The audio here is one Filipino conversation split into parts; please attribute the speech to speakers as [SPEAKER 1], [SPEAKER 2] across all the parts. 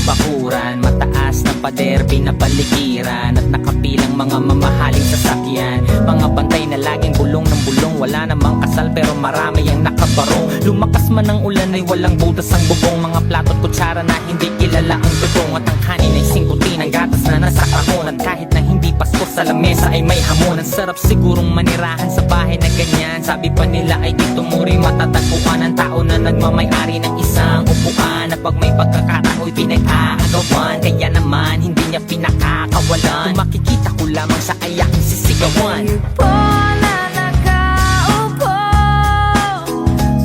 [SPEAKER 1] bakuran, mataas na pader, pinapaligiran, at nakapilang mga mamahaling sasakyan. Mga bantay na laging bulong ng bulong, wala namang kasal pero marami ang nakabarong. Lumakas man ang ulan ay walang butas ang bubong, mga plato at kutsara na hindi kilala ang tutong. At ang kanin ay singkutin, ang gatas na nasa kahon, at kahit na hindi pasko sa lamesa ay may hamon. Ang sarap sigurong manirahan sa bahay na ganyan, sabi pa nila ay dito mo rin matatagpuan ang tao na nagmamay-ari ng isang upuan, na pag may pagkakatao'y pinag-aagawan. Kaya naman hindi niya pinakakawalan, kung makikita ko lamang sa ayaking sisigawan.
[SPEAKER 2] Po na nakaupo,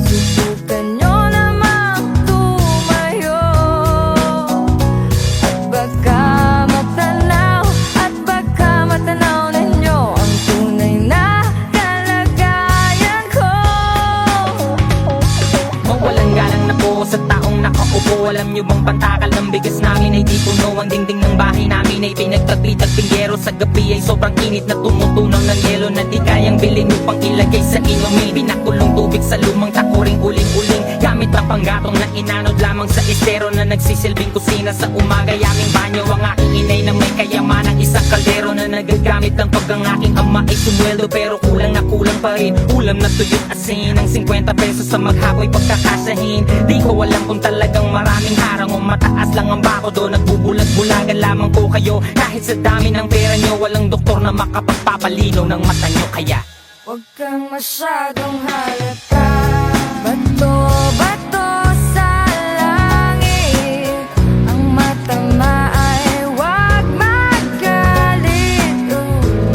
[SPEAKER 2] subukan nyo namang tumayo, at baka matanaw ninyo ang tunay na kalagayan ko.
[SPEAKER 1] Mawalang galang na po sa taong nakaupo. Alam nyo bang pantakal ng bigas namin ay di puno, ang dingding ng bahay namin ay pinagtagpi-tagping yero. Sa gabi ay sobrang init na tumutunaw ng yelo, na di kayang bilhin upang ilagay sa inumin. Pinakulong tubig sa lumang takuring uling-uling, gamit na panggatong na inanod lamang sa estero, na nagsisilbing kusina sa umaga. Yaming banyo ang aking inay na may kayamanang isang kaldero, na nagagamit ng pag ang aking ama ay sumweldo. Pero kulang na kulang pa rin ulam na tuyot asin, ang 50 pesos sa maghakoy pagkakasahin. Di ko alam kung talagang maraming harang o mataas lang ang bako do. Nagbubulag-bulagan lamang po kayo, kahit sa dami ng pera nyo walang doktor na makapagpapalinaw ng mata nyo. Kaya
[SPEAKER 2] Huwag kang masyadong halata, bato-bato sa langit. Ang matama ay huwag magalit.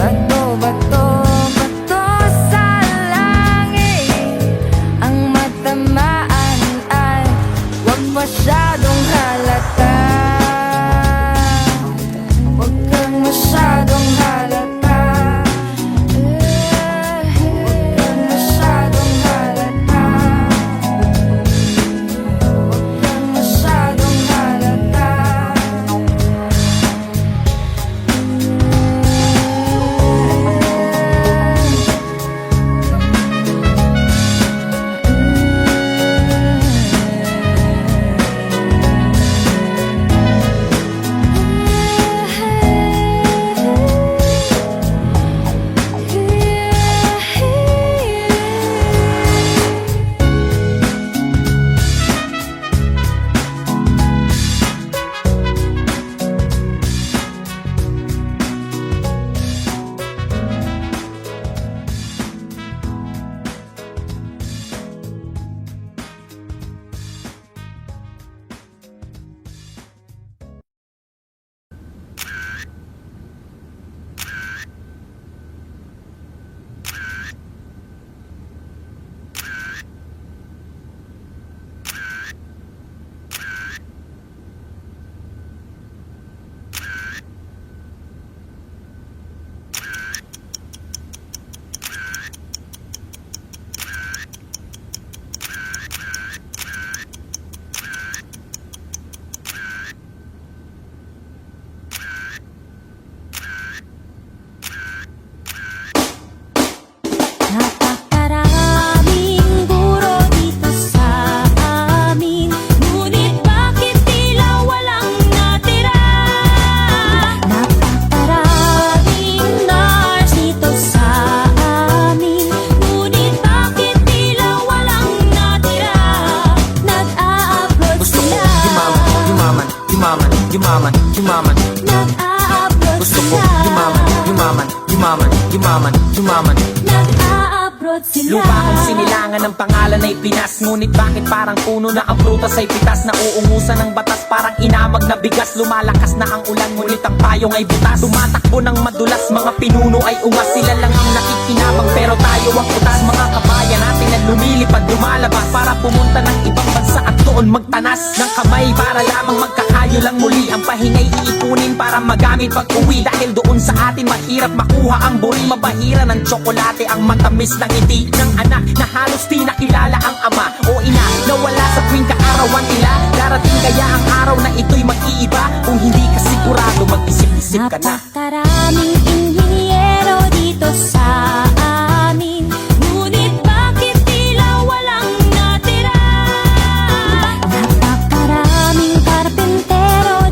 [SPEAKER 2] Bato-bato, bato sa langit. Ang matamaan ay huwag masyadong halata. Huwag kang masyadong halata.
[SPEAKER 3] Napakaraming guro dito sa amin, ngunit bakit tila walang natira? Napakaraming nurse dito sa amin, ngunit bakit tila walang natira? Nag-a-upload sila.
[SPEAKER 1] yumaman.
[SPEAKER 3] Nag-a-upload
[SPEAKER 1] Gusto ko
[SPEAKER 3] sila.
[SPEAKER 1] yumaman.
[SPEAKER 3] Nag-a-upload sila.
[SPEAKER 1] Lupa kong sinilangan ng pangalan ay Pinas, ngunit bakit parang puno na ang prutas ay pitas? Na uungusan ng batas parang inamag na bigas. Lumalakas na ang ulan ngunit ang payong ay butas. Tumatakbo ng madulas, mga pinuno ay ungas. Sila lang ang nakikinabang pero tayo ang utas. Mga kabayan natin na lumilipad, lumalabas para pumunta ng ibang bansa at doon magtanas ng kamay para lamang magkakayo lang muli. Ang pahingay iipunin para magamit pag uwi, dahil doon sa atin mahirap makuha ang buri. Mabahira ng tsokolate ang matamis ng ngiti ng anak na halos di nakilala ang ama o ina na wala sa tuwing kaarawan nila. Darating kaya ang araw na ito'y mag-iiba? Kung hindi ka sigurado, mag-isip-isip ka na.
[SPEAKER 3] Napakaraming inhinyero dito sa amin, ngunit bakit tila walang natira? Napakaraming karpentero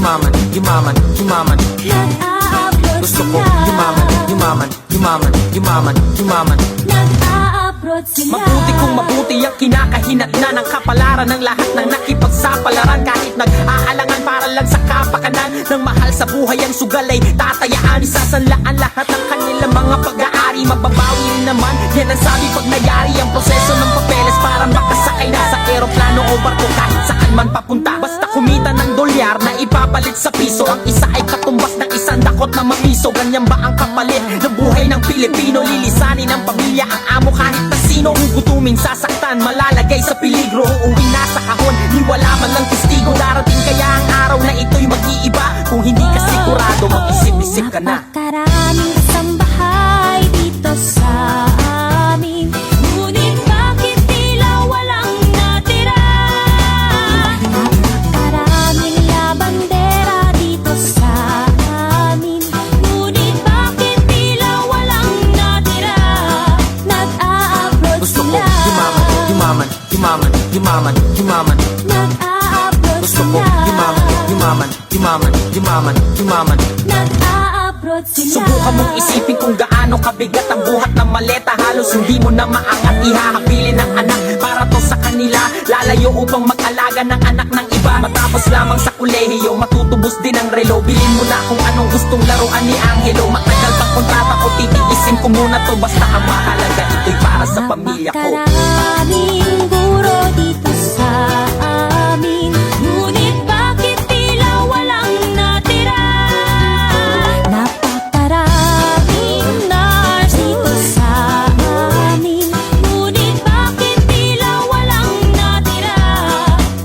[SPEAKER 1] yumaman, yumaman, yumaman.
[SPEAKER 3] Nag-a-abroad
[SPEAKER 1] Gusto ko
[SPEAKER 3] sila.
[SPEAKER 1] yumaman, yumaman, yumaman, yumaman, yumaman.
[SPEAKER 3] Nag-a-abroad sila.
[SPEAKER 1] Mabuti kung mabuti ang kinakahinat na ng kapalaran ng lahat ng nakipagsapalaran. Kahit nag-aalangan para lang sa kapakanan ng mahal sa buhay ang sugal ay tatayaan. Isasanlaan lahat ng kanilang mga pag-aari. Mababawi naman, yan ang sabi pag nayari ang proseso ng papeles para makasakay na sa eroplano o barko kahit saan man papunta. Basta kumita ng dolyar na ipapalit sa piso. Ang isa ay katumbas ng isang dakot na mapiso. Ganyan ba ang kapalit ng buhay ng Pilipino? Lilisanin ng pamilya ang amo kahit na sino. Gugutuming sasaktan, malalagay sa peligro. Uuwi na sa kahon, di wala man lang testigo. Darating kaya ang araw na ito'y mag-iiba. Kung hindi ka sigurado, mag-isip-isip ka na.
[SPEAKER 3] Napakaraming kasambahay dito sa amin. Ngunit bakit tila walang natira? Napakaraming labandera dito sa amin. Ngunit bakit tila walang natira? Nag-a-abroad
[SPEAKER 1] Gusto ko
[SPEAKER 3] sila.
[SPEAKER 1] yumaman, yumaman, yumaman, yumaman, yumaman.
[SPEAKER 3] Nag-a-abroad
[SPEAKER 1] Gusto ko
[SPEAKER 3] sila.
[SPEAKER 1] yumaman, yumaman, yumaman, yumaman, yumaman.
[SPEAKER 3] Nag-a-abroad sila.
[SPEAKER 1] Subukan mong isipin kung gaano kabigat ang buhat ng maleta. Halos hindi mo na maangat, ihahabilin ng anak para to sa kanila. Lalayo upang mag-alaga ng anak ng iba. Matapos lamang sa kolehiyo, matutubos din ang relo. Bilin mo na kung anong gustong laruan ni Angelo. Matagal bang kontrata ko, titiisin ko muna to. Basta ang mahalaga, ito'y para sa pamilya ko.
[SPEAKER 3] Napakaraming guro dito sa amin. Ngunit bakit tila walang natira? Napakaraming nurse dito sa amin. Ngunit bakit tila walang natira?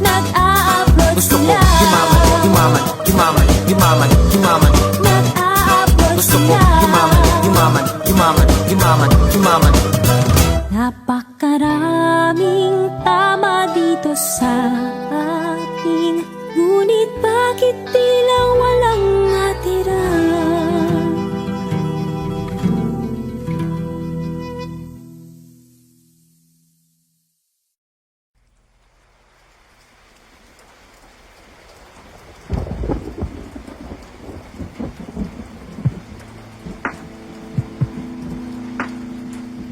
[SPEAKER 3] Nag-a-abroad
[SPEAKER 1] Gusto ko
[SPEAKER 3] sila.
[SPEAKER 1] yumaman, yumaman, yumaman, yumaman, yumaman.
[SPEAKER 3] Nag-a-abroad
[SPEAKER 1] Gusto ko
[SPEAKER 3] sila.
[SPEAKER 1] yumaman, yumaman, yumaman, yumaman, yumaman.
[SPEAKER 3] Napakaraming tama dito sa atin. Ngunit bakit tila walang natira?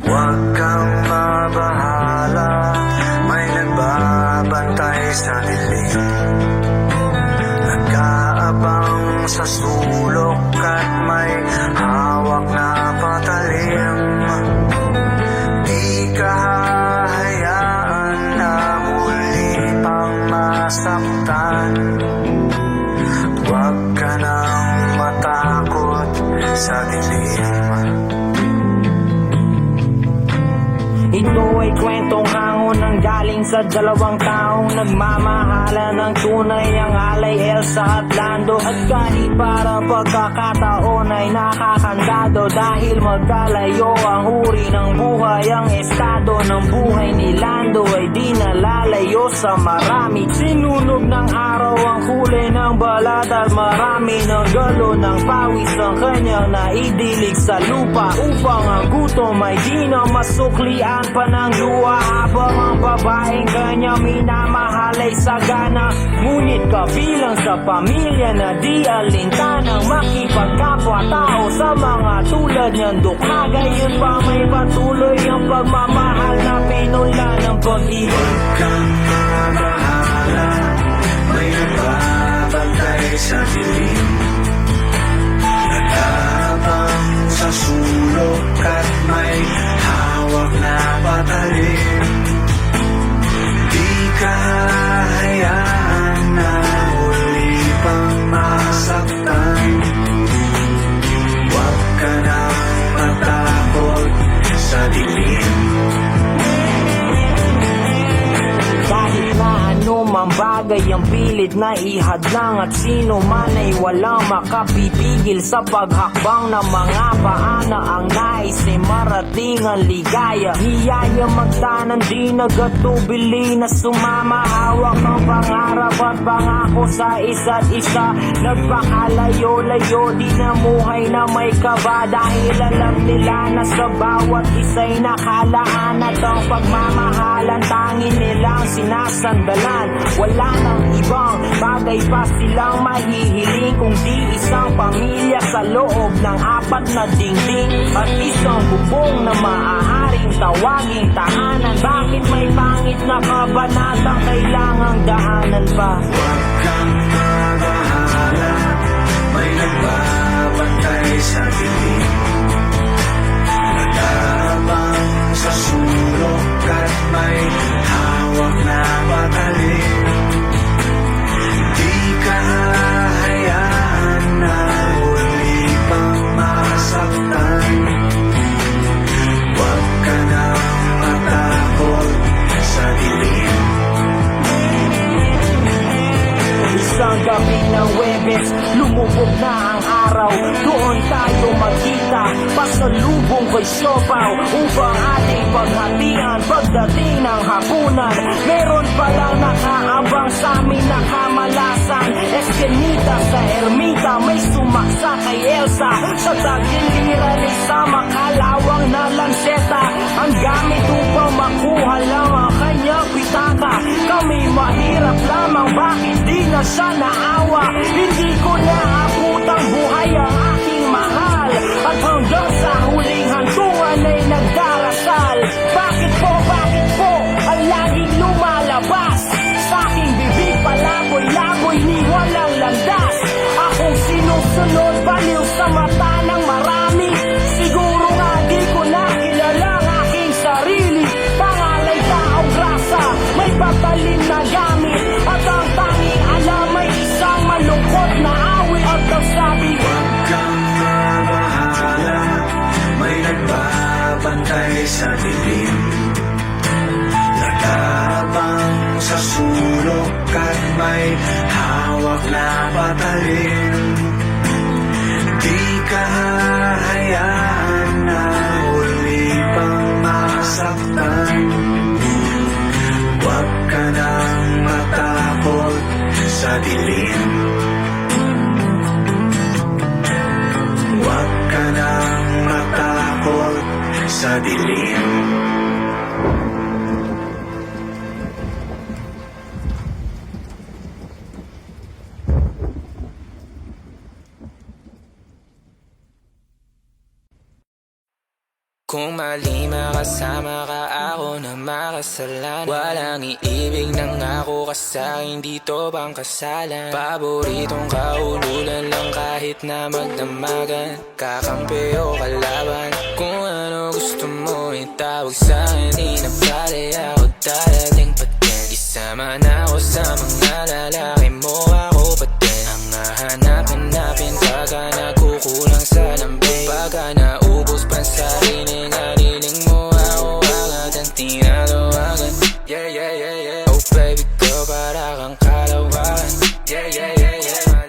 [SPEAKER 4] Huwag kang mabahala, may nagbabantay sa dilim. Nag-aabang sa sulok at may hawak na patalim. Di ka hahayaan na muli pang masaktan. Huwag ka nang matakot sa dilim.
[SPEAKER 1] Ito ay kwentong hangon ng galing sa dalawang taong nagmamahala ng tunay. Ang alay Elsa at Lando. At kahit para pagkakataon ay nakakandado. Dahil magkalayo ang uri ng buhay. Ang estado ng buhay ni Lando ay di nalalayo sa marami. Sinunog ng araw ang kulay ng balat. At marami ng galo ng pawis ang kanyang naidilig sa lupa. Upang ang gutom ay di na masuklian pa ng luha. Habang ang babaeng kanyang minamahal ay sagana. Ngunit kabilang sa pamilya na di alintanang makipagkapwa-tao sa mga tulad niyang dukha. Gayon pa may patuloy ang pagmamahal na pinula ng pag-ibig.
[SPEAKER 4] Huwag kang mabahala, may nagbabantay sa dilim. Nag-aabang sa sulok at may hawak na patalim. Di ka hahayaan na muli pang masaktan. Huwag ka nang matakot sa dilim.
[SPEAKER 1] Kahit na ano mang bagay ang pilit na ihadlang. At sino man ay walang makapipigil sa paghakbang ng mga paana. Ang nais ay marating ang ligaya. Niyaya magtanan di nagatubili na sumama. Hawak ang pangarap at pangako sa isa't isa. Nagpakalayo-layo di namuhay na may kaba. Dahil alam nila na sa bawat isa'y nakalaan. At ang pagmamahalan tangin nilang sinasandalan. Wala nang ibang bagay
[SPEAKER 5] bagay pa silang mahihiling kung di isang pamilya sa loob ng apat na dingding at isang bubong na maaaring tawaging tahanan. Bakit may pangit na kabanatang kailangang daanan pa?
[SPEAKER 4] Huwag kang mabahala, may nagbabantay sa dilim. Nag-aabang sa sulok at may hawak na patalim. Di ka hahayaan na uli pang masaktan. Huwag ka nang matakot sa dilim.
[SPEAKER 5] Isang gabi ng Webes, lumubog na ang araw. Doon tayo magkita, pasalubong ko'y siopaw upang ating paghatian pagdating ng hapunan. Meron palang nakaabang sa amin na kamalasan. Eskenita sa ermita, may sumaksa kay Elsa. Sa tagiliran isa makalawang na lanseta. Ang gamit upang makuha lang ang kanyang pitaka. Kami mahirap lamang, bakit di na siya naawa? Hindi ko naabutang buhay ang aking mahal, at hanggang sa huling hantungan ay nagdarasal. Bakit po ang laging lumalabas? Sa aking bibig palaboy-laboy ni walang landas. Akong sinusunod, baliw sa mata ng marami. Siguro nga di ko na kilala ang aking sarili. Pangalay taong grasa, may patalim na gamit, at ang tanging alam ay isang malungkot na awit. At ang sabi,
[SPEAKER 4] Huwag kang mabahala, may nagbabantay sa dilim. Nag-aabang sa sulok at may hawak na patalim. Di ka hahayaan na uli pang masaktan. Huwag ka nang matakot sa dilim. Huwag ka nang matakot sa dilim.
[SPEAKER 1] Kung mali makasama ka, ako na makasalanan. Walang iibig ng ako ka sa'kin, dito bang kasalan? Paboritong kaululan lang kahit na magdamagan. Kakampi o kalaban, kung ano gusto mo itawag sa'kin. Di na pala ako darating pa din. Isama na ako sa mga lalaki mo, ako pa din. Ang hahanap-hanapin pagka nagkukulang sa lambing. Pagka naubos pa sa rinig, haliling mo ako agad ang tinatawagan. Yeah, yeah, yeah, yeah. Oh baby girl, para kang kalawakan. Yeah, yeah, yeah, yeah.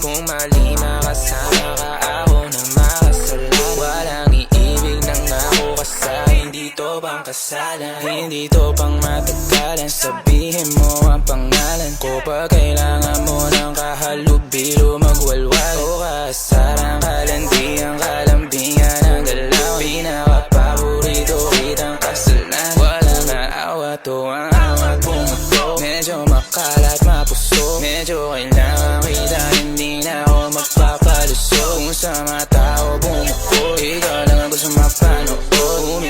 [SPEAKER 1] Kung mali makasama ka, ako na makasalan. Walang iibig ng ako ka sa'kin, dito bang kasalan? Hindi to pang matagalan, sabihin mo ang pangalan ko. Pag kailangan mo ng kahalubilo, magwalwal o kasaran, kalandian, kalambingan ang galaw. Pinaka-paborito kitang kasalan. Walang naawa to ang awat bumuto. Medyo makalat, mapuso, medyo kailangan kita, hindi na ako magpapaluso. Kung sa mata ko bumuko, ikaw lang ang gusto mapanood.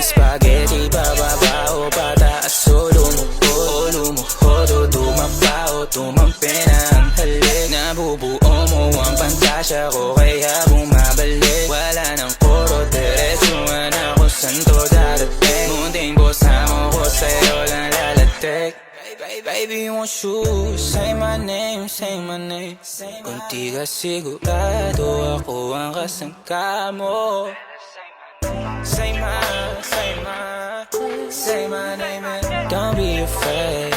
[SPEAKER 1] Spaghetti, bababa o pataas o lumuhod o tumapa o tumampi na ang halik. Nabubuo mo ang pantasya ko, kaya bumabalik. Wala nang koro, diretsuhan ako saan to darating. Munting bosa mo ko, sa'yo lang lalatik. Baby, won't you say my name, say my name. Kung di ka sigurado, ako ang kasangka mo. Say my name and don't be afraid.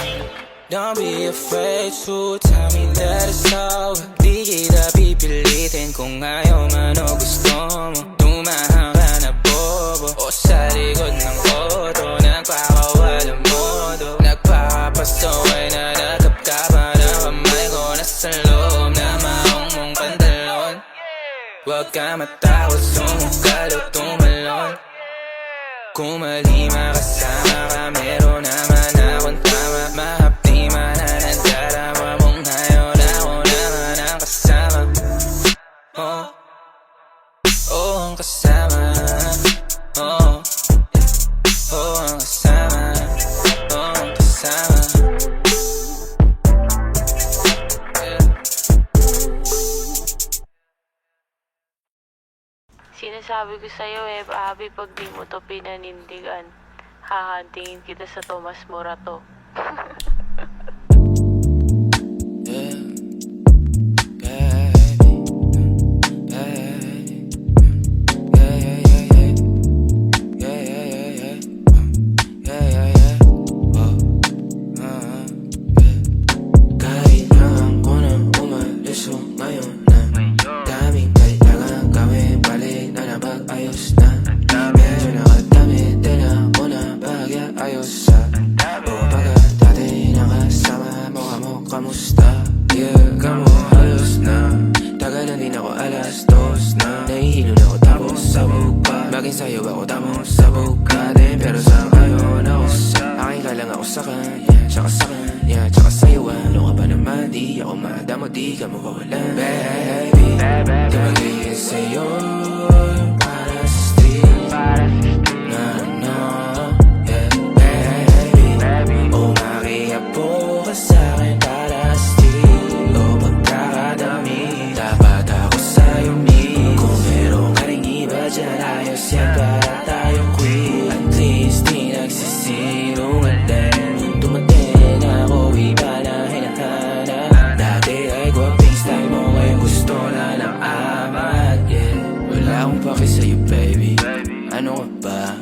[SPEAKER 1] Don't be afraid to tell me that it's over. Di kita pipilitin kung ayaw man o gusto mo. Tumahang ka na bobo o sa likod ng auto. Nagpapawala modo, nagpapasaway na nagkapkapan ang kamay ko. Nasa loob na maong mong pantalon. Huwag ka matakot, sumukal o tumalon. Kung mali makasama ka, meron naman akong tama. Mahapdi man na nadarama mong ngayon
[SPEAKER 6] sinasabi ko sa'yo eh, Abby, pag di mo to pinanindigan, hahantingin kita sa Tomas Morato.
[SPEAKER 4] Kailangan ko na umalis o ngayon na daming kailangan gawin, balik na napag-ayos na. Medyo nakadami din ako na pag-ayos sa o pagkat dati nakasama mo kamo, kamusta? Yeah, kamo halos na tagal na din ako, alas 2 na nahihilo na ako tapos sabog pa. Bagay sa'yo ako tapos sabog ka din, pero sa ngayon ako sa akin ka lang ako sa kanya, tsaka sa kanya, tsaka sa'yo. Ano ka ba naman, di ako madamo, di ka mawawalan. Baby, di magiging sa'yo yung para sa street. Na, yeah, baby, umakiapo ka sa'kin para sa street. O pagkakadami, dapat ako sa'yo meet. Kung meron ka rin iba dyan, ayos yan para tayong quit. At least di nagsisinungaling. Dumating ako, iba na hinahanap. Dati ay gwaping style mo, ngayon gusto na ng amat. Yeah, wala akong paki sa'yo baby, ano ka ba?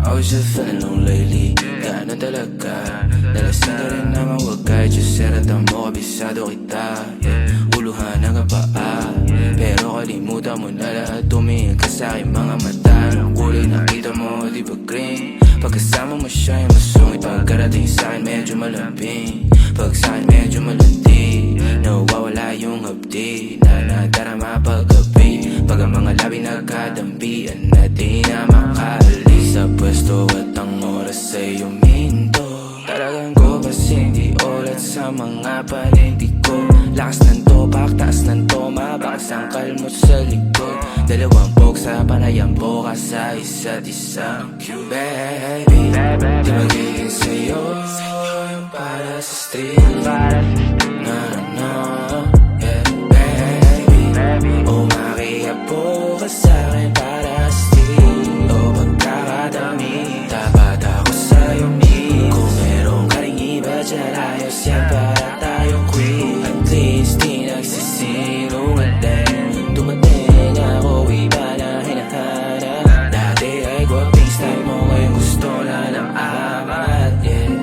[SPEAKER 4] I was just feeling low lately. Gano'n talaga. Nalasing ka rin naman, wag kahit just seratan mo, kabisado kita. Yeah, uluhan ang paa, pero kalimutan mo na lahat. Tumingin ka sa'king mga mata, ang kulay nakita mo, di ba green? Pagkasama mo siya yung masungit, pagkarating sa'kin medyo malambing. Pag sa'kin medyo malandi, nawawala yung hapdi na nadarama paggabi. Pag ang mga labi nagkadampian na di na makaalis sa pwesto at ang oras ay uminto. Talagang ko kasing di ulat sa mga panindig ko. Lakas ng topak, taas ng toma, bakas ang kalmot sa likod. Dalawang pog sa panayang boka sa isa't isa. Baby, di magiging sa'yo yung para sa street. Na, yeah, baby, umakiapo ka sa'kin para sa street. O pagkakadami, dapat ako sa'yo meet. Kung meron ka rin iba dyan, ayos yan para tayo quit. At least di nagsisinungaling. Dumating ako, iba na hinahanap. Dati ay gwaping style mo, ngayon gusto na ng amat. Yeah,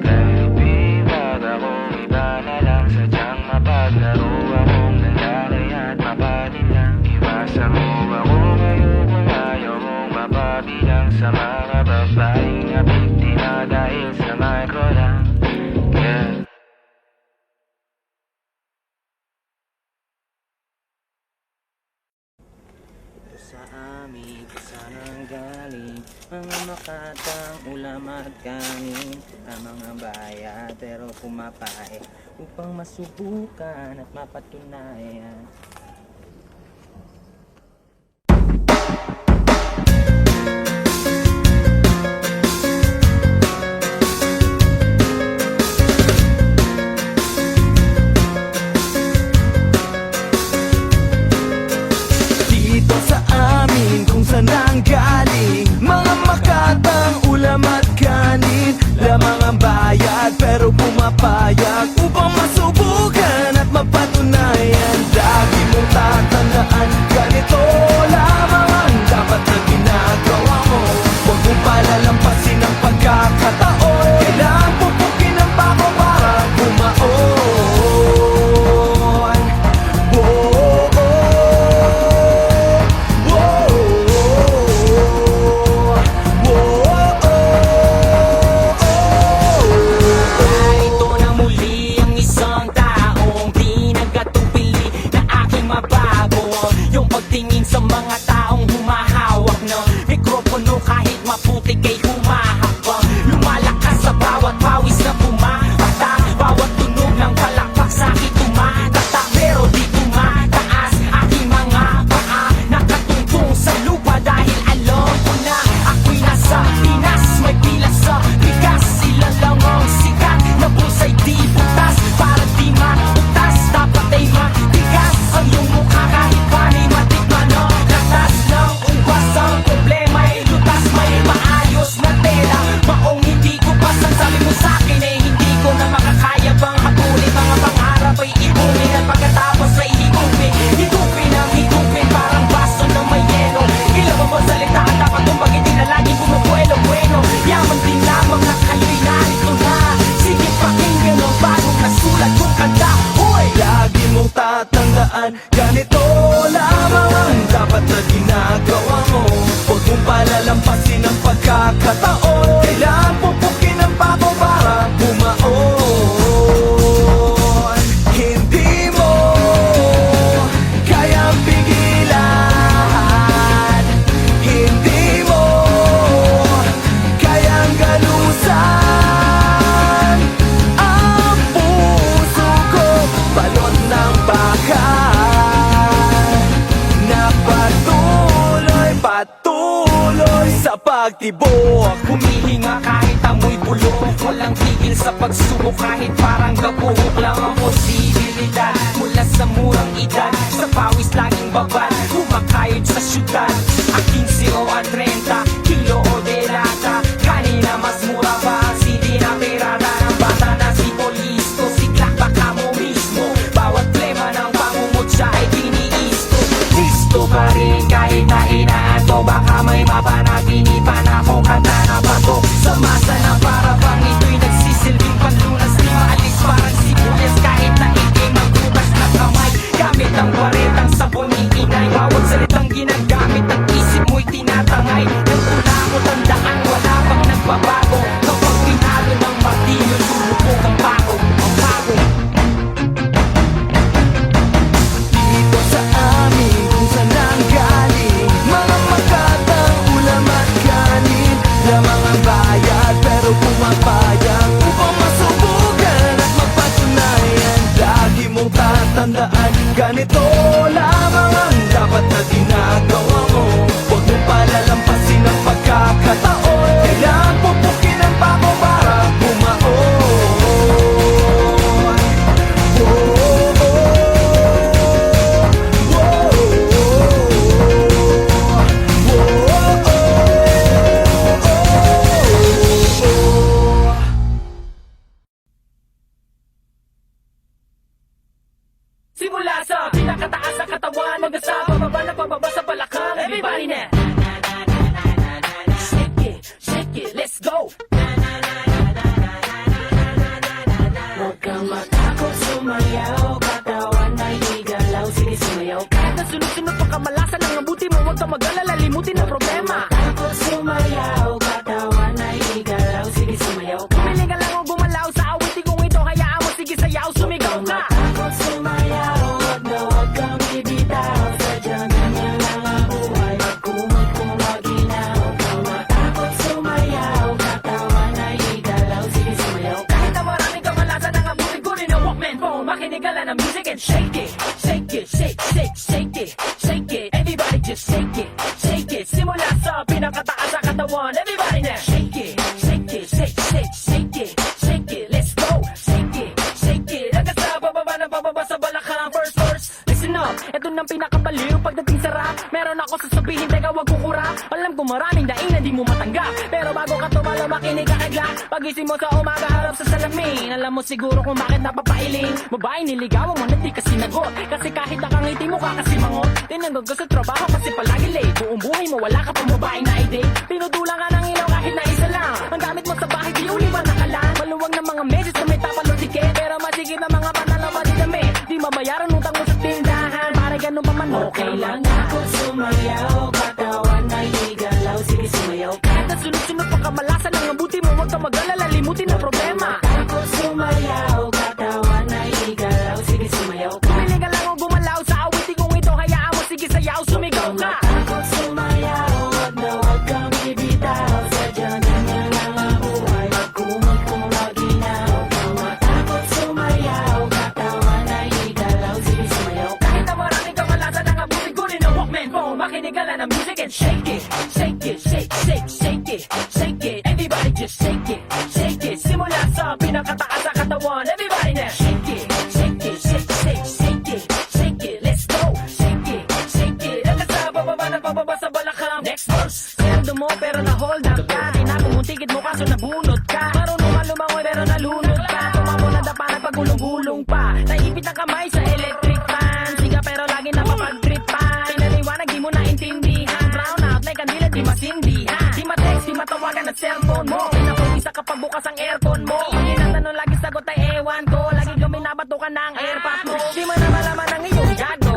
[SPEAKER 4] baby, ba't akong iba na lang? Sadyang mapaglaro akong nalalay at mapatin lang. Iwasa mo ako ngayon kung ayaw mong mapabilang sa mga babaeng nabiktima dahil sa micro lang. Yeah.
[SPEAKER 1] Sa amin, saan ang galing mga makatang ulam at kanin, ang mga bayad pero pumapay upang masubukan at mapatunayan.
[SPEAKER 5] Dito sa amin kung saan ang galing mga makatang ulam at kanin, lamang ang bayad pero pumapayag upang masubukan at mapatunayan. Lagi mo tandaan, ganito lamang ang dapat na ginagawa mo. Huwag mong palalampasin ang pagkakataon. Kailangan pupukin ang pako para bumaon. Hindi mo kayang pigilan, hindi mo kayang galusan ang puso ko. Balon ng baka na patuloy sa pagtibok.
[SPEAKER 1] Humihinga kahit amoy bulok, walang tigil sa pagsubok kahit parang gabuhok lang ang posibilidad. Mula sa murang edad, sa pawis laging babad, kumakayod sa syudad. Ang 15 o ang 30, kilo o delata, kanina mas mura ba ang CD na perada ng bata na si Polisto, si Clark baka mo mismo. Bawat plema ng pangungutya ay tiniisto. Listo pa rin kahit na inaanto, baka may mapanaginipan akong kanta na bato. Sa masa na para bang ito'y nagsisilbing panlunas, di maalis parang sibuyas kahit na hindi magbukas na kamay. Gamit ang baretang sabon ni inay, bawat salitang ginagamit ang isip mo'y tinatangay. Nang una ko tandaan, wala pang nagbabago. Kapag pinalo ng martilyo, lulubog ang bago, ang bago.
[SPEAKER 5] Dito sa amin kung saan nanggaling mga makatang ulam at kanin, lamang ang bayad pero pumapayag upang masubukan at magpatunayan. Lagi mong tatandaan, ganito lamang ang dapat na ginagawa mo. Huwag mong palalampasin ang pagkakataon. Kailangan pupukin ang pako para bumaon.
[SPEAKER 1] Simula sa pinakataas sa katawan, hanggang sa pababa sa balakang. Everybody na! Shake it, let's go! Huwag kang matakot sumayaw, katawan ay igalaw, sige sumayaw ka. Kahit na sunod-sunod pa kamalasan ang mabuti mo, huwag kang mag-alala, limutin ang problema. Takot sumayaw, katawan ay igalaw, sige sumayaw ka. Pumili ka lang o gumalaw sa awitin kong ito, hayaan mo, sige sayaw, sumigaw ka. Takot sumayaw, huwag kang bibitaw, sadyang ganyan lang ang buhay, magkumot kung maginaw. Kang matakot sumayaw, katawan ay igalaw, sige sumayaw ka. Kahit na maraming kamalasan ang abutin ko rin ang Walkman phone, makinig ka lang ng music and shake it, shake it, shake, shake, shake it, shake it. Everybody just shake it, shake it. Simula sa pinakataas sa katawan, everybody now shake it, shake it, shake, shake, shake it, shake it. Let's go, shake it, shake it. Hanggang sa bababa sa balakang. First verse, listen up, ito nang pinakabaliw pagdating sa rap. Meron ako sasabihin, teka wag kukura. Alam ko maraming daing na di mo matanggap, pero bago ka tumalo makinig ka kagla. Pagising mo sa umaga harap sa salamin, alam mo siguro kung bakit napapailing. Babae niligawan mo na di ka sinagot, kasi kahit nakangiti mo ka kasi mangot. Tinanggag ka sa trabaho kasi palagi late. Buong buhay mo wala ka pang babae na i-date. Pinutulang ka ng ilaw kahit na isa lang. Ang gamit mo sa bahay di uliwan na ka lang. Maluwag ng mga meses na may tapal o tiket, pero masigit na mga panalaw pa di damit. Di mabayaran utang mo sa tindahan, para ganun pa man okay lang. Takot sumayaw, katawan ay igalaw, sige sumayaw ka. Kahit na sunod-sunod pa kamalasan ang mabuti mo, huwag kang mag-alala, limutin ang problema. Takot sumayaw, katawan ay igalaw, sige sumayaw ka. Pumili ka lang o gumalaw sa awitin kong ito, hayaan mo, sige sayaw, sumigaw ka. Takot sumayaw, huwag kang bibitaw, sadyang ganyan lang ang buhay, magkumot kung maginaw. Kang matakot sumayaw, katawan ay igalaw, sige sumayaw ka. Kahit na maraming kamalasan ang abutin ko rin ang Walkman phone, makinig ka lang ng music and shake it, shake it, shake, shake, shake it, shake it. Everybody just shake it, shake it. Simula sa pinakataas sa katawan, everybody now shake it, shake it, shake, shake, shake it, shake it. Let's go, shake it, shake it. Hanggang sa bababa sa balakang. Next verse, sweldo mo pero na-hold up ka. Tinapong mong ticket mo kaso nabunot ka. Marunong ka lumangoy pero nalunod ka. Tumamo na dapa nagpagulong-gulong pa. Naipit ang kamay sa electric fan. Siga pero lagi napapag-tripan. Pinaliwanag di mo naintindihan. Brown out like kanila di masindihan. Di ma-text, di matawagan at cellphone mo. Pinapag-isa kapag bukas ang aircon mo. Pag inatanong lagi sagot ay ewan ko. Lagi kami nabato ka ng airpot mo. Di mo na malaman ang iyong gagawin.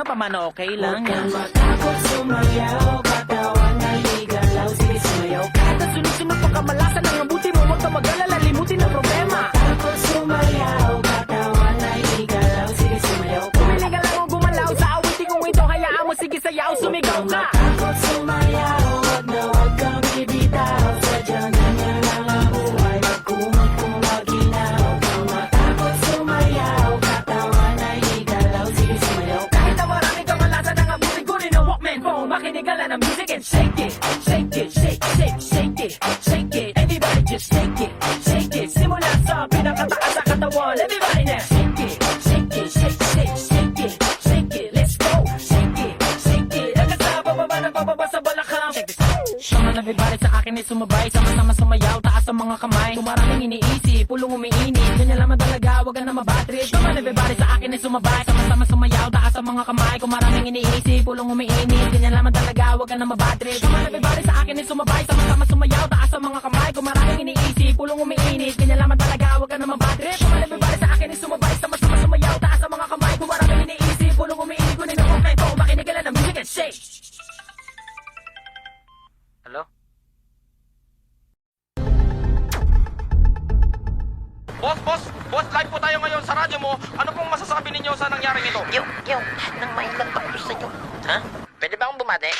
[SPEAKER 1] pa man okay lang yan.
[SPEAKER 5] Matakot sumayaw, katawan na ligalaw, sige sumayaw ka. At sunod-sunod pa kamalasan ang mabuti mo, huwag ka mag-alala, limutin ang problema. Matakot sumayaw, katawan na ligalaw, sige sumayaw ka. Kumilig ka lang o gumalaw sa awitin kong ito, hayaan mo sige sayaw, sumigaw ka. Matakot sumayaw, wag na wag kang bibitaw, sadyang ganyan lang ang buhay, magkumag kung maginaw. Kung matakot sumayaw, katawan na ligalaw, sige sumayaw ka. Kahit na marami kamalasan ang abutin ko rin ang Walkman phone, makinig ka lang ng music and shake it, shake it, shake, shake, shake it, shake it. Everybody just shake it, shake it. Simula sa pinakataas sa katawan, everybody now shake it, shake it, shake, shake, shake it, shake it. Let's go, shake it, shake it. Hanggang sa bababa ng bababa sa balakang. Check this out. Sama na everybody sa akin ay sumabay, sama-sama sumayaw, taas ang mga kamay. Kung maraming iniisip, pulong umiinit, ganyan lamang talaga, wag ka na mabatrip. Sama na everybody sa akin ay sumabay, sama-sama sumayaw, taas ang mga kamay. Kung maraming iniisip, pulong umiinit, ganyan lamang talaga, wag ka na mabatrip. Sama na everybody sa akin ay sumabay, sama-sama sumayaw, taas ang mga kamay. Kung maraming iniisip, pulong umiinit, ganyan lamang talaga, wag ka na mabatrip. Sama na everybody sa akin ay sumabay, sama-sama sumayaw, taas ang mga kamay. Kung maraming iniisip, pulong umiinit, kunin ang okay po, makinig ka lang ng music and shake. Hello?
[SPEAKER 7] Boss, live po tayo ngayon sa radyo mo. Ano pong masasabi ninyo sa nangyaring ito?
[SPEAKER 8] Nang mailang pa ako sa inyo. Ha? Pwede ba akong bumate?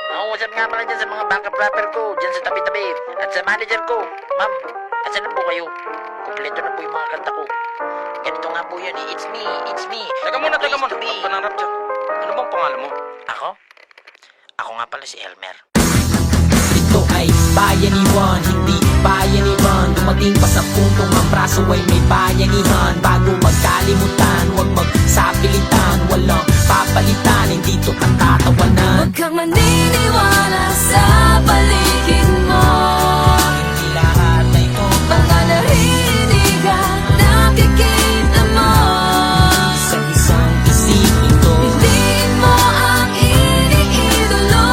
[SPEAKER 8] Nakuusap nga pala dyan sa mga backup rapper ko, dyan sa tabi-tabi. At sa manager ko. Ma'am, asan na po kayo? Kompleto na po yung mga kanta ko. Ganito nga po yun eh. It's me.
[SPEAKER 7] Teka muna.
[SPEAKER 8] Place to be.
[SPEAKER 7] Huwag ka nang rap dyan. Ano bang pangalan mo?
[SPEAKER 8] Ako? Ako nga pala si Elmer.
[SPEAKER 1] Ito ay bayaniwan, hindi bayaniwan. Dumating pa sa puntong ang braso ay may bayanihan. Bago magkalimutan, huwag magsapilitan. Walang papalitan, hindi to katatawanan.
[SPEAKER 2] Huwag kang maniniwala sa paligid mo.
[SPEAKER 1] Hindi lahat ay
[SPEAKER 2] Baka narinig ka, nakikita mo.
[SPEAKER 1] Isang isipin to.
[SPEAKER 2] Piliin mo ang iniidolo.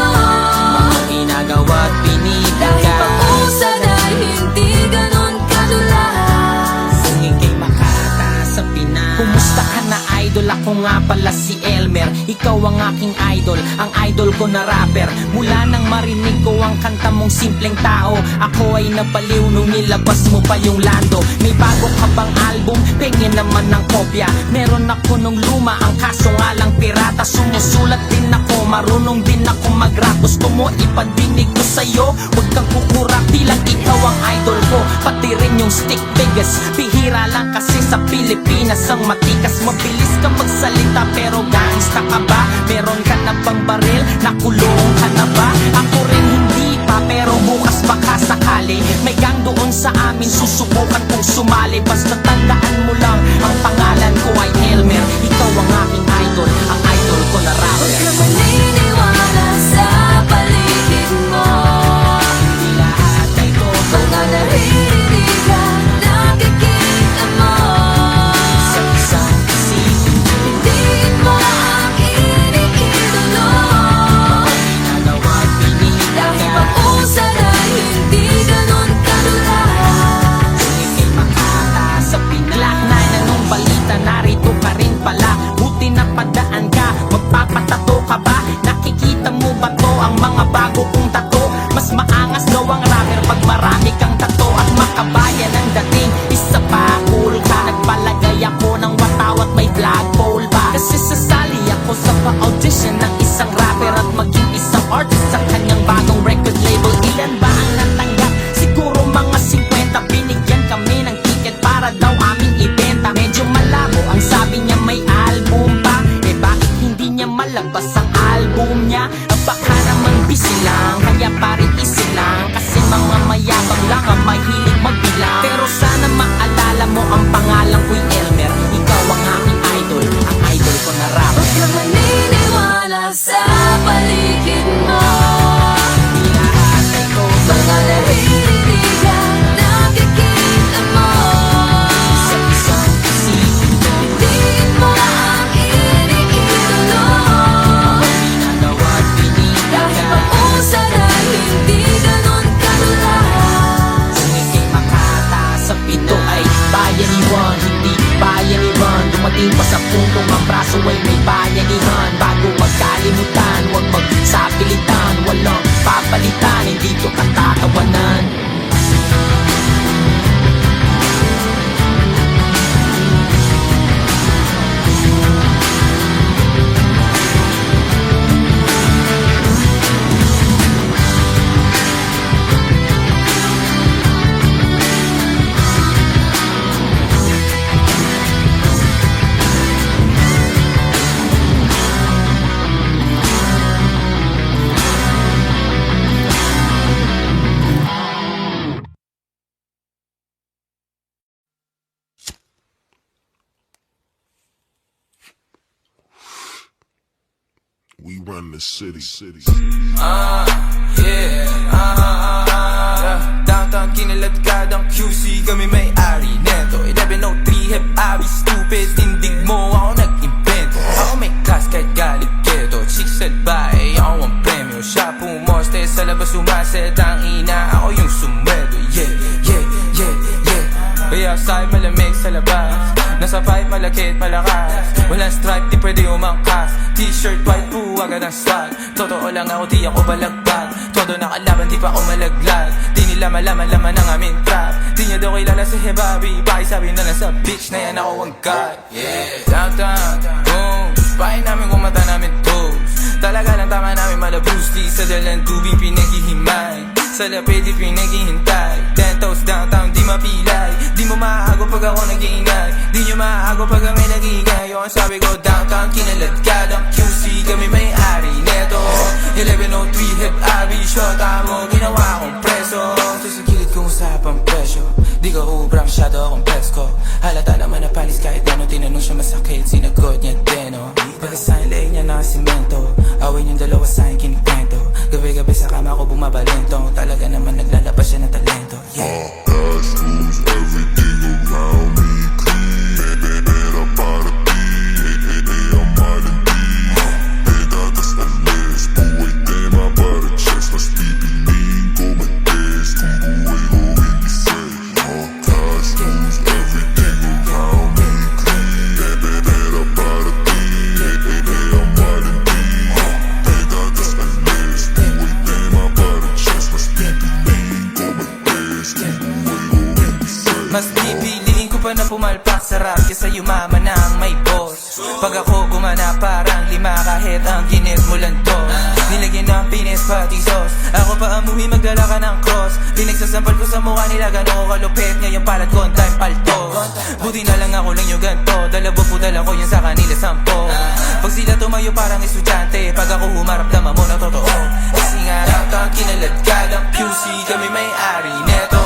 [SPEAKER 1] Mga ginagawa't
[SPEAKER 2] Dahil
[SPEAKER 1] binibigay.
[SPEAKER 2] pag-usad ay hindi ganun kadulas.
[SPEAKER 1] Kung ika'y makata sa Pinas. Kumusta ka na idol? Ako nga pala si Elmer. Ikaw ang aking idol, ang idol ko na rapper. Mula nang marinig ko ang kanta mong simpleng tao, ako ay nabaliw nung nilabas mo pa yung Lando. May bago ka bang album? Pengin naman ng kopya. Meron ako nung luma, ang kaso nga lang pirata. Sumusulat din ako, marunong din ako mag-rap. Gusto mo ipadinig ko sa'yo? Huwag kang kukura, bilang ikaw ang idol ko. Pati rin yung stick biggest. Bihira lang kasi sa Pilipinas ang matikas. Mabilis ka magsalita pero gangsta ka ba? Meron ka na bang baril? Nakulong ka na ba? Ako rin hindi pa pero bukas baka sakali. May gang doon sa amin, susubukan kong sumali. Basta tandaan mo lang, ang pangalan ko ay Elmer. Ikaw ang aking idol, ang idol ko na
[SPEAKER 2] Huwag
[SPEAKER 1] rapper.
[SPEAKER 2] kang maniniwala sa paligid mo.
[SPEAKER 1] Hindi lahat ay totoo.
[SPEAKER 2] Baka narinig ka, nakikita mo.
[SPEAKER 1] Isang isipin ko.
[SPEAKER 2] Piliin mo ang iniidolo.
[SPEAKER 1] Ginagawa't
[SPEAKER 2] Dahil
[SPEAKER 1] binibigay.
[SPEAKER 2] pag-usad ay hindi ganun kadulas.
[SPEAKER 1] Ika'y makata sa Pinas. Na anong balita, narito ka rin pala. Buti na padaan ka, magpapatato ka ba? Nakikita mo ba to, ang mga bago kong tato? Mas maangas daw ang rapper pag marami kang tato. At makabayan ang dating, isa pa cool ka. Nagpalagay ako ng wataw at may flagpole pa. Kasi sasali ako sa pa-audition ng isang rapper at maging isang artist sa kanyang bagong record label. Ilan ba ang natanggap? Siguro mga 50. Binigyan kami ng ticket para daw aming ibenta. Medyo malabo, ang sabi niya may album pa. Eh bakit hindi niya malabas ang album niya? Baka naman busy lang, kaya pare easy lang. Kasi mga mayabang lang ang mahilig magbilang. Pero sana maalala mo ang pangalan ko'y Elmer. Ikaw ang aking idol, ang idol ko na rapper.
[SPEAKER 2] Huwag kang maniniwala sa paligid mo.
[SPEAKER 1] Hindi lahat ay totoo.
[SPEAKER 2] Baka narinig ka, nakikita mo.
[SPEAKER 1] Isang isipin ko.
[SPEAKER 2] Piliin mo ang iniidolo.
[SPEAKER 1] Ginagawa't
[SPEAKER 2] Dahil
[SPEAKER 1] binibigay.
[SPEAKER 2] pag-usad ay hindi ganun kadulas.
[SPEAKER 1] Kung ika'y makata sa pito ay bayaniwan, hindi bayaniwan. dumating pa sa puntong ang braso ay may bayanihan. Bago magkalimutan, huwag magsapilitan, walang papalitan, hindi to katatawanan.
[SPEAKER 9] We run the city.
[SPEAKER 4] Downtown kinalad ka ng QC, kami may-ari neto. 1103 have abi stupid, tindig mo ako nag-invento. Ako may class kahit galit keto, chicks at bae, ako ang premyo. Siya pumoste sa labas sumaset, ang ina ako yung sumweldo. Kaya sa'yo malamig sa labas, nasa pipe malakit malakas. Walang stripe di pwede umangkas, t-shirt white buwaga ng swag. Totoo lang ako di ako balagbag, todo nakalaban di pa ako malaglag. Di nila malaman ang aming trap, di niya daw kilala si Hebabi. Pakisabi na lang sa bitch na yan ako ang god. Downtown, boom, pahin namin kung mata namin toes. Talaga lang tama namin malabusli, sa dalang tubig pinaghihimay, sa lapid di pinaghihintay. 10 toes downtown di mapilay, di mo maago pag ako nag-iingay, di nyo maago pag kami nag-iingay. Yung sabi ko downtown kinalad ka ng QC, kami may-ari neto. 1103 hip abi, shota mo ginawa kong preso. Sa gilid kong usapang presyo, di ka ubra masyado akong pesko. Halata naman na panis kahit ano, tinanong siya masakit, sinagot niya deno. Pagkasahin leeg niya na simento, awin yung dalawa sa'kin kinikwento. Gabi-gabi sa kama ko bumabalento, talaga naman naglalabas siya ng talento.
[SPEAKER 9] Cash rules everything around me clean. Pera para ti, ang malandi. Pedadas alis, buhay tema para checks. Mas pipiliin ko mag-test kung buhay ko hindi safe. Cash rules everything around me clean. Pera para ti, ang malandi. Pedadas alis, buhay tema para checks. Mas pipiliin ko mag-test kung buhay ko hindi safe.
[SPEAKER 4] Mas pipiliin ko pa na pumalpak sa rap kesa yumaman ng may boss. Pag ako gumana parang lima kahit ang ginit mo lang to. Nilagyan ng pinis pati sauce, ako pa amuhi magdala ka ng cross. Pinagsasampal ko sa mukha nila gano'n ko kalupit, ngayon palat ko ang time palto. Buti na lang ako lang yung ganto, dalawa po dala ko yan sa kanila 10. Pag sila tumayo parang estudyante, pag ako humarap naman mo na totoo. Kasi nga downtown kinalad ka ng QC, kami may-ari neto.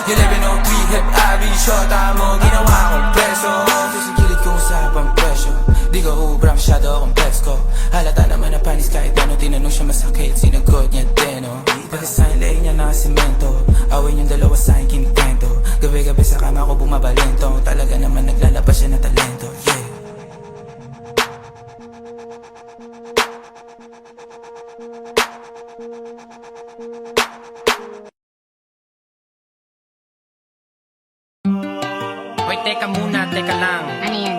[SPEAKER 4] 1103 hip abi, shota mo ginawa kong preso. Sa gilid kong usapang presyo, di ka ubra masyado akong pesko. Halata naman na panis kahit ano, tinanong siya masakit, sinagot niya deno. Pagkasahin leeg niya na simento, awin yung dalawa sa'kin kinikwento. Gabi-gabi sa kama ko bumabalento, talaga naman naglalabas siya ng talento.
[SPEAKER 1] Hoy, teka muna, teka lang.
[SPEAKER 10] Ano yun?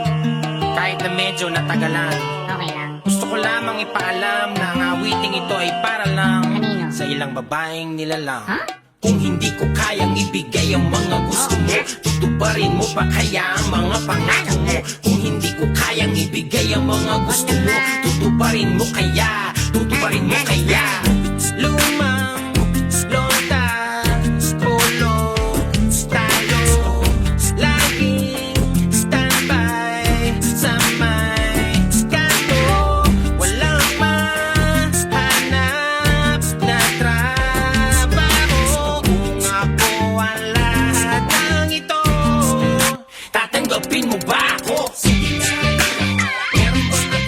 [SPEAKER 1] Kahit na medyo natagalan,
[SPEAKER 10] Okay lang.
[SPEAKER 1] gusto ko lamang ipaalam na ang awiting ito ay para lang
[SPEAKER 10] Kanino?
[SPEAKER 1] sa ilang babaeng nilalang.
[SPEAKER 10] Ha?
[SPEAKER 1] Kung hindi ko kayang ibigay ang mga gusto mo, tutuparin mo pa kaya ang mga pangako mo? Kung hindi ko kayang ibigay ang mga gusto mo, tutuparin mo kaya, tutuparin mo kaya. Lumang, lonta, polo, tayo, laging standby sa may kanto. Walang mahanap na trabaho. Kung ako ang lahat ng ito, tatanggapin mo ba ako? Sige na, meron ba na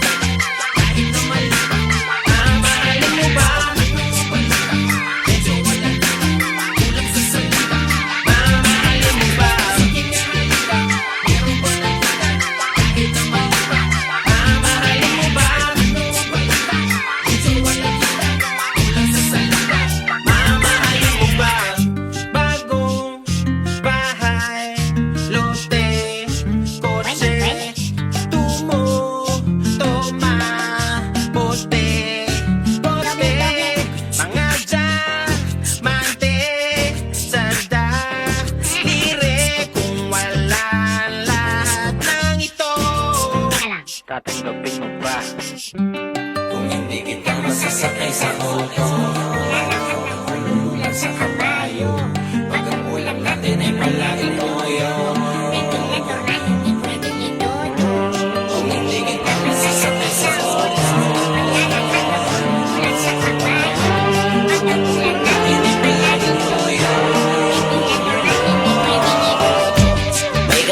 [SPEAKER 1] kahit na mali? Mahalin mo ba?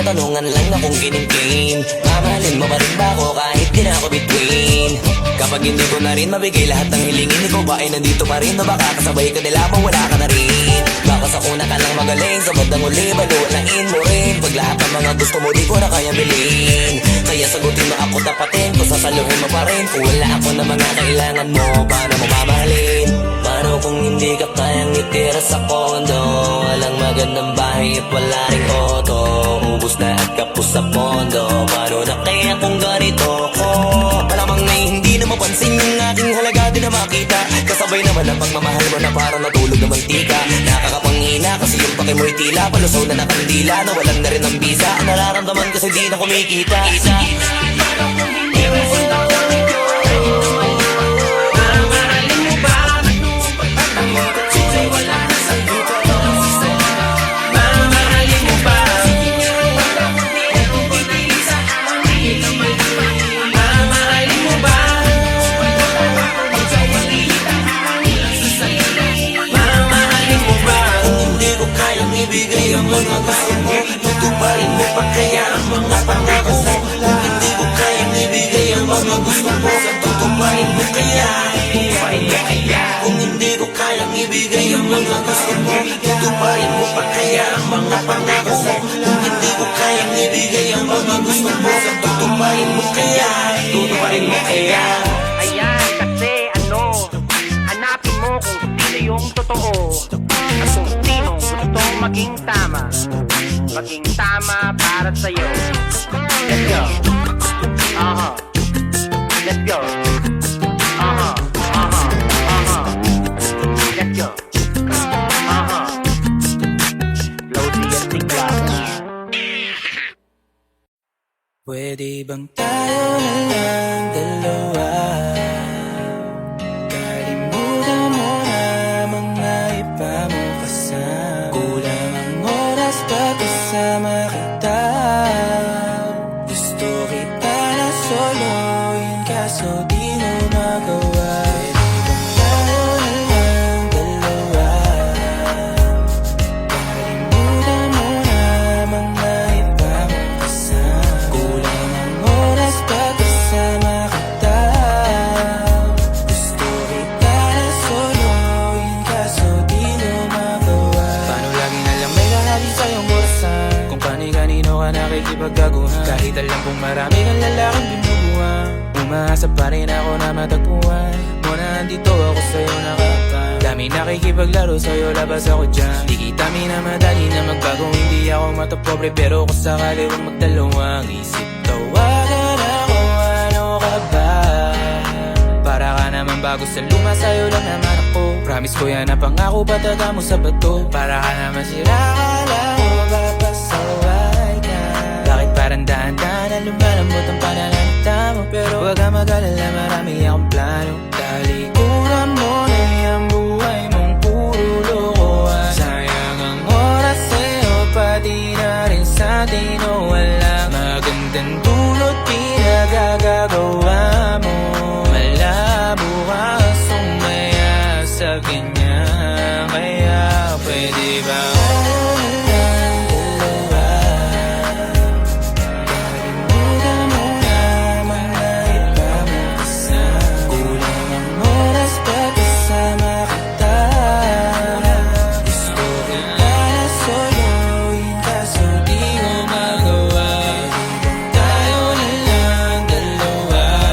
[SPEAKER 4] katanungan lang na kung kinimkim. Mamahalin mo pa rin ba ako kahit di na ako between? Kapag hindi ko na rin mabigay lahat ng hilingin, ikaw ba ay nandito pa rin? O baka kasabay ka nila mo wala ka na rin? Baka sa una ka lang magaling, sa bandang uli baluanain mo rin. Pag lahat ng mga gusto mo di ko na kaya bilhin, kaya sagutin mo ako tapatin, kung sasaluhin mo pa rin. Kung wala ako na mga kailangan mo, paano mo mamahalin? Paano kung hindi ka kayang itira sa kondo? Walang magandang bahay at wala ring auto, ubus na at kapos sa pondo. Paano na kaya kung ganito ko? Malamang na hindi na mapansin yung aking halaga di na makita. Kasabay naman ang pagmamahal mo na parang natulog na mantika. Nakakapanghina kasi yung pake mo'y tila palusaw na nakandila, na walang na rin ang bisa. Ang nararamdaman kasi di na kumikita. Ibigay ang mga gusto mo, tutuparin mo pa kaya ang mga pangako mo. Kung hindi ko kayang ibigay ang mga gusto mo, tutuparin mo kaya. Kung hindi ko kayang ibigay ang mga gusto mo, tutuparin mo pa kaya ang mga pangako mo. Kung hindi ko kayang ibigay ang mga gusto mo, tutuparin mo kaya. Tutuparin mo kaya.
[SPEAKER 5] Ayan, kasi hanapin mo kung sino yung totoo at kung sinong gustong maging tama para sa'yo. Let's go. Let's go. Let's go. Floaty at Tiglada.
[SPEAKER 4] Pwede bang tayo na lang dalawa? Kalimutan mo na mga iba mo kasama. Kulang ang oras pag kasama kita. Gusto kita na soloin kaso di mo magawa. Pwede bang tayo na lang dalawa? Kalimutan mo na mga iba mo kasama. Kulang ang oras pag kasama kita. Gusto kita na soloin kaso di mo magawa. Paano lagi na lang may lalaki sa iyong burasan? Kung kani-kanino ka nakikipagkaguhan, kahit alam kong marami kang lalaking binubuhan. Umaasa pa rin ako na matagpuan mo na andito ako sa'yo nakapang. Dami nakikipaglaro sa'yo, labas ako dyan. Di kita minamadali na magbago, hindi ako matapobre. Pero kung sakali huwag magdalawang isip, tawagan ako, ano ka ba? Para ka naman bago sa luma, sa'yo lang naman ako. Promise ko yan na pangako, pataga mo sa bato. Para ka naman sira ka lang o papasaway ka. Bakit parang dahan-dahan na lumalambot ang pananalita mo? Pero huwag ka mag-alala, marami akong plano. Talikuran mo na yung buhay mong puro lokohan. Sayang ang oras sa'yo, pati na rin sa atin. O walang magandang dulot, pinagagagawa mo. Malabo ka sumaya sa ganyan. Kaya pwede ba tayo na lang dalawa?